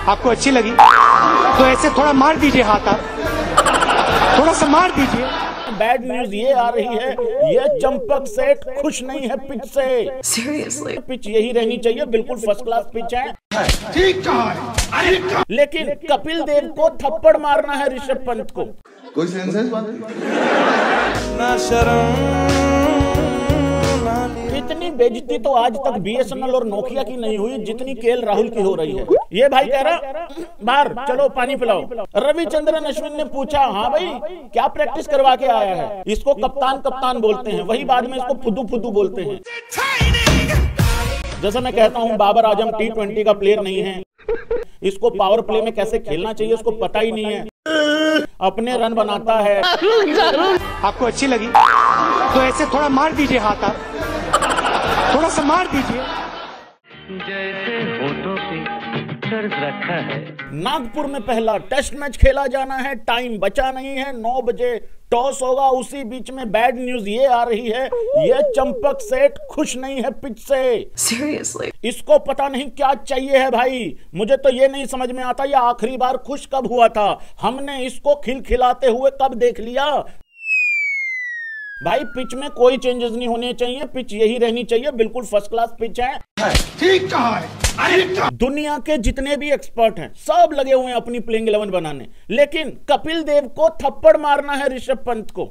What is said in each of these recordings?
आपको अच्छी लगी तो ऐसे थोड़ा मार दीजिए हाथ, आप थोड़ा सा मार दीजिए। बैड न्यूज ये आ रही है, ये चंपक सेठ खुश नहीं है पिच से। Seriously? पिच यही रहनी चाहिए, बिल्कुल फर्स्ट क्लास पिच है। ठीक कहा। लेकिन कपिल देव को थप्पड़ मारना है ऋषभ पंत को। कोई सेंस है इस बात में? ना शर्म। इतनी बेइज्जती तो आज तक बीएसएनएल और नोकिया की नहीं हुई जितनी केएल राहुल की हो रही है। ये भाई कह रहा बाहर चलो पानी पिलाओ। रविचंद्रन अश्विन ने पूछा, हाँ भाई क्या प्रैक्टिस करवा के आया है? इसको कप्तान कप्तान बोलते हैं, वही बाद में इसको फुद्दू फुद्दू बोलते हैं। जैसे मैं कहता हूँ बाबर आजम T20 का प्लेयर नहीं है, इसको पावर प्ले में कैसे खेलना चाहिए उसको पता ही नहीं है, अपने रन बनाता है। आपको अच्छी लगी तो ऐसे थोड़ा मार दीजिए हाथ, आप थोड़ा सा मार दीजिए। जैसे होठों पे कर्ज रखा है। नागपुर में पहला टेस्ट मैच खेला जाना है, टाइम बचा नहीं है, 9 बजे टॉस होगा। उसी बीच में बैड न्यूज ये आ रही है, ये चंपक सेठ खुश नहीं है पिच से। Seriously? इसको पता नहीं क्या चाहिए है भाई। मुझे तो ये नहीं समझ में आता ये आखिरी बार खुश कब हुआ था, हमने इसको खिलखिलाते हुए कब देख लिया। भाई पिच में कोई चेंजेस नहीं होने चाहिए, पिच यही रहनी चाहिए, बिल्कुल फर्स्ट क्लास पिच है। ठीक कहा है। दुनिया के जितने भी एक्सपर्ट हैं सब लगे हुए हैं अपनी प्लेइंग 11 बनाने, लेकिन कपिल देव को थप्पड़ मारना है ऋषभ पंत को।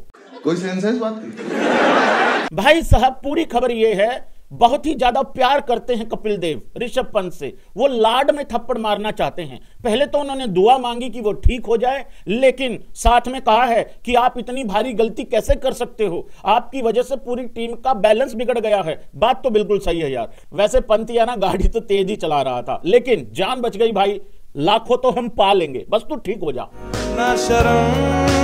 कोई सेंस है इस बात में? भाई साहब पूरी खबर ये है, बहुत ही ज्यादा प्यार करते हैं कपिल देव ऋषभ पंत से, वो लाड में थप्पड़ मारना चाहते हैं। पहले तो उन्होंने दुआ मांगी कि वो ठीक हो जाए, लेकिन साथ में कहा है कि आप इतनी भारी गलती कैसे कर सकते हो, आपकी वजह से पूरी टीम का बैलेंस बिगड़ गया है। बात तो बिल्कुल सही है यार, वैसे पंत या ना गाड़ी तो तेज ही चला रहा था, लेकिन जान बच गई भाई, लाखों तो हम पा लेंगे, बस तू ठीक हो जा। ना शर्म।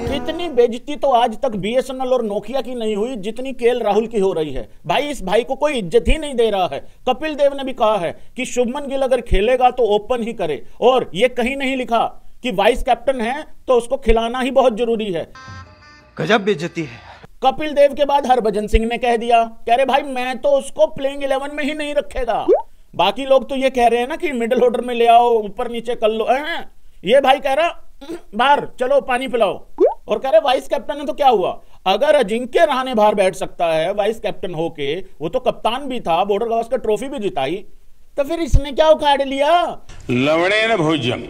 इतनी बेइज्जती तो आज तक बीएसएनएल और नोकिया की नहीं हुई जितनी केएल राहुल की हो रही है। भाई इस भाई को कोई इज्जत ही नहीं दे रहा है। कपिल देव ने भी कहा है कि शुभमन गिल अगर खेलेगा तो ओपन ही करे, और ये कहीं नहीं लिखा कि वाइस कैप्टन है तो उसको खिलाना ही बहुत जरूरी है। गजब बेइज्जती है। कपिल देव के बाद हरभजन सिंह ने कह दिया, कह रहे भाई मैं तो उसको प्लेइंग 11 में ही नहीं रखेगा। बाकी लोग तो ये कह रहे हैं ना कि मिडिल ऑर्डर में ले आओ, ऊपर नीचे कर लो। ये भाई कह रहा बाहर चलो पानी पिलाओ, और कह रहे वाइस कैप्टन है तो क्या हुआ? अगर अजिंक्य रहाणे बाहर बैठ सकता है वाइस कैप्टन होके, वो तो कप्तान भी था, बॉर्डर गावस्कर ट्रॉफी भी जिताई, तो फिर इसने क्या उखाड़ लिया? लवणे न भोजन।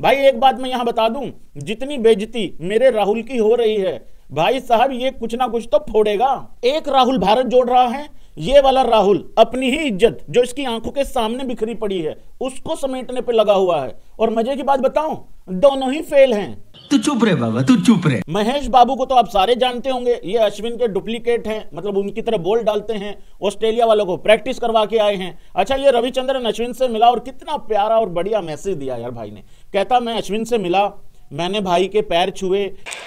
भाई एक बात मैं यहां बता दूं, जितनी बेइज्जती मेरे राहुल की हो रही है, भाई साहब ये कुछ ना कुछ तो फोड़ेगा। एक राहुल भारत जोड़ रहा है, ये वाला राहुल अपनी ही इज्जत जो इसकी आंखों के सामने बिखरी पड़ी है उसको समेटने पे लगा हुआ है। और मजे की बात बताऊं, दोनों ही फेल हैं। तू चुप रहे बाबा, तू चुप रहे। महेश बाबू को तो आप सारे जानते होंगे, ये अश्विन के डुप्लीकेट हैं, मतलब उनकी तरह बॉल डालते हैं, ऑस्ट्रेलिया वालों को प्रैक्टिस करवा के आए हैं। अच्छा ये रविचंद्रन अश्विन से मिला और कितना प्यारा और बढ़िया मैसेज दिया यार भाई ने। कहता मैं अश्विन से मिला, मैंने भाई के पैर छुए।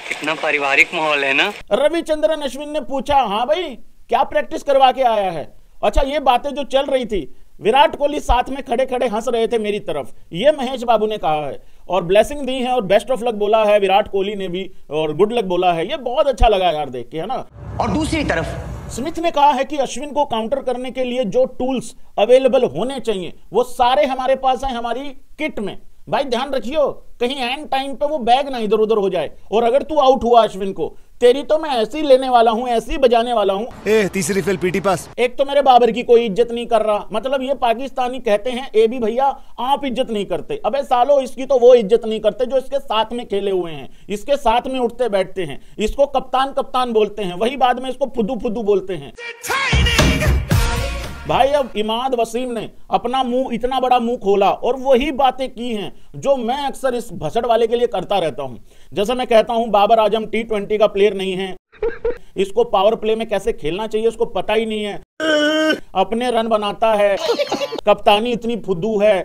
कितना पारिवारिक माहौल है ना। रविचंद्रन अश्विन ने पूछा, हाँ भाई क्या प्रैक्टिस करवा के आया है? अच्छा ये बातें जो चल रही थी, विराट कोहली साथ में खड़े खड़े हंस रहे थे मेरी तरफ, ये महेश बाबू ने कहा है, और ब्लेसिंग दी है और बेस्ट ऑफ लक बोला है विराट कोहली ने भी, और गुड लक बोला है। ये बहुत अच्छा लगा यार देख के, है ना। और दूसरी तरफ स्मिथ ने कहा है कि अश्विन को काउंटर करने के लिए जो टूल्स अवेलेबल होने चाहिए वो सारे हमारे पास हैं हमारी किट में। भाई ध्यान रखियो कहीं एंड टाइम पे वो बैग ना इधर उधर हो जाए, और अगर तू आउट हुआ अश्विन को, तेरी तो मैं ऐसी लेने वाला हूं, ऐसी बजाने वाला हूं। तीसरी फेल पीटी पास। एक तो मेरे बाबर की कोई इज्जत नहीं कर रहा, मतलब ये पाकिस्तानी कहते हैं ए भी भैया आप इज्जत नहीं करते। अबे सालो इसकी तो वो इज्जत नहीं करते जो इसके साथ में खेले हुए हैं, इसके साथ में उठते बैठते हैं, इसको कप्तान कप्तान बोलते हैं, वही बाद में इसको फुद्दू फुद्दू बोलते हैं। भाई अब इमाद वसीम ने अपना मुंह इतना बड़ा मुंह खोला और वही बातें की हैं जो मैं अक्सर इस भसड़ वाले के लिए करता रहता हूं। जैसे मैं कहता हूं बाबर आजम T20 का प्लेयर नहीं है, इसको पावर प्ले में कैसे खेलना चाहिए उसको पता ही नहीं है, अपने रन बनाता है, कप्तानी इतनी फुद्दू है,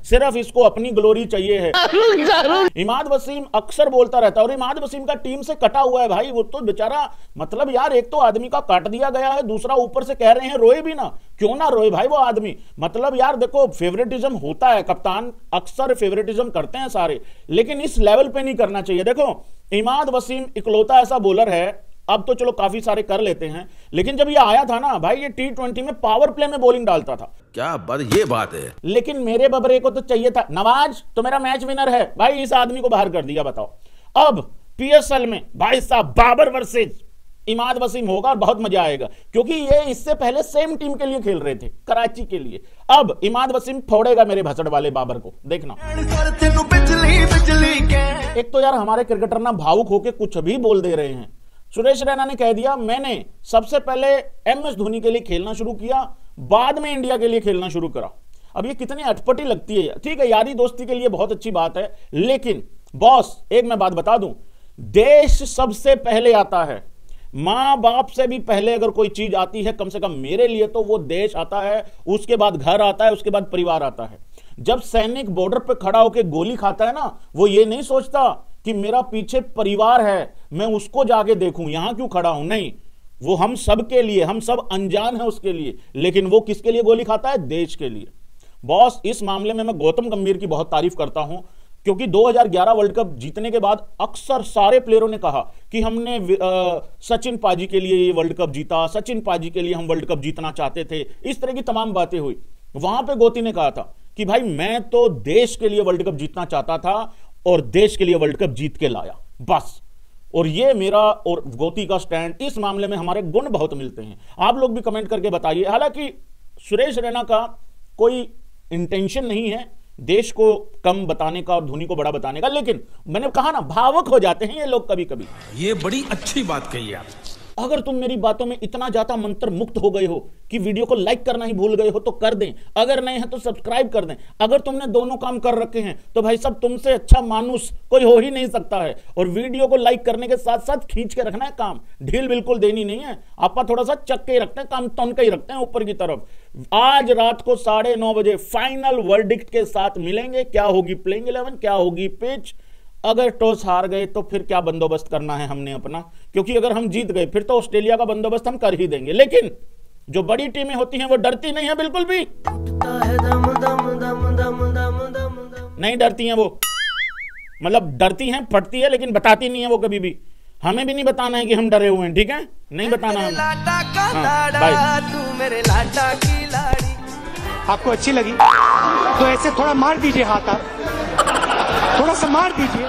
सिर्फ इसको अपनी ग्लोरी चाहिए है। इमाद वसीम अक्सर बोलता रहता है, और इमाद वसीम का टीम से कटा हुआ है भाई, वो तो बेचारा, मतलब यार एक तो आदमी का काट दिया गया है, दूसरा ऊपर से कह रहे हैं रोए भी ना, क्यों ना रोए भाई वो आदमी। मतलब यार देखो फेवरेटिज्म होता है, कप्तान अक्सर फेवरेटिज्म करते हैं सारे, लेकिन इस लेवल पे नहीं करना चाहिए। देखो इमाद वसीम इकलौता ऐसा बॉलर है अब तो चलो काफी सारे कर लेते हैं, लेकिन जब ये आया था ना भाई, ये T20 में पावर प्ले में बॉलिंग डालता था। क्या बात, ये बात है। लेकिन मेरे बबरे को तो चाहिए था नवाज, तो मेरा मैच विनर है भाई, इस आदमी को बाहर कर दिया। बताओ अब PSL में भाई साहब बाबर वर्सेज इमाद वसीम होगा और बहुत मजा आएगा, क्योंकि ये इससे पहले सेम टीम के लिए खेल रहे थे, कराची के लिए। अब इमाद वसीम फोड़ेगा मेरे भसड़ वाले बाबर को, देखना। एक तो यार हमारे क्रिकेटर ना भावुक होके कुछ भी बोल दे रहे हैं। सुरेश रैना ने कह दिया मैंने सबसे पहले MS धोनी के लिए खेलना शुरू किया, बाद में इंडिया के लिए खेलना शुरू करा। अब ये कितनी अटपटी लगती है। ठीक है, यारी दोस्ती के लिए बहुत अच्छी बात है, लेकिन बॉस एक मैं बात बता दूं, देश सबसे पहले आता है। मां बाप से भी पहले अगर कोई चीज आती है, कम से कम मेरे लिए, तो वो देश आता है, उसके बाद घर आता है, उसके बाद परिवार आता है। जब सैनिक बॉर्डर पे खड़ा होकर गोली खाता है ना, वो ये नहीं सोचता कि मेरा पीछे परिवार है, मैं उसको जाके देखूं, यहां क्यों खड़ा हूं। नहीं, वो हम सब के लिए, हम सब अनजान है उसके लिए, लेकिन वो किसके लिए गोली खाता है? देश के लिए। बॉस इस मामले में मैं गौतम गंभीर की बहुत तारीफ करता हूं, क्योंकि 2011 वर्ल्ड कप जीतने के बाद अक्सर सारे प्लेयरों ने कहा कि हमने सचिन पाजी के लिए ये वर्ल्ड कप जीता, सचिन पाजी के लिए हम वर्ल्ड कप जीतना चाहते थे, इस तरह की तमाम बातें हुई। वहां पे गोती ने कहा था कि भाई मैं तो देश के लिए वर्ल्ड कप जीतना चाहता था और देश के लिए वर्ल्ड कप जीत के लाया, बस। और ये मेरा और गोती का स्टैंड, इस मामले में हमारे गुण बहुत मिलते हैं। आप लोग भी कमेंट करके बताइए। हालांकि सुरेश रैना का कोई इंटेंशन नहीं है देश को कम बताने का और धोनी को बड़ा बताने का, लेकिन मैंने कहा ना, भावुक हो जाते हैं ये लोग कभी कभी। ये बड़ी अच्छी बात कही आप। अगर तुम मेरी बातों में इतना ज्यादा मंत्र मुक्त हो गए हो कि वीडियो को लाइक करना ही भूल गए हो तो कर दें, अगर नहीं है तो सब्सक्राइब कर दें। अगर तुमने दोनों काम कर रखे हैं तो भाई सब तुमसे अच्छा मानुस कोई हो ही नहीं सकता है। और वीडियो को लाइक करने के साथ साथ खींच के रखना है, काम ढील बिल्कुल देनी नहीं है। आपका थोड़ा सा चक के ही रखते हैं, काम तन के ही रखते हैं ऊपर की तरफ। आज रात को 9:30 बजे फाइनल वर्डिक्ट के साथ मिलेंगे। क्या होगी प्लेइंग 11, क्या होगी पिच। अगर टॉस हार गए तो फिर क्या बंदोबस्त करना है हमने अपना, क्योंकि अगर हम जीत गए फिर तो ऑस्ट्रेलिया का बंदोबस्त हम कर ही देंगे। लेकिन जो बड़ी टीमें होती हैं वो डरती नहीं है बिल्कुल भी, नहीं डरती हैं वो। मतलब डरती हैं, फटती है, लेकिन बताती नहीं है वो कभी भी। हमें भी नहीं बताना है कि हम डरे हुए हैं, ठीक है? नहीं बताना हमें। बाय। आपको अच्छी लगी तो ऐसे थोड़ा मार दीजिए हाथ, आप थोड़ा सा मार दीजिए।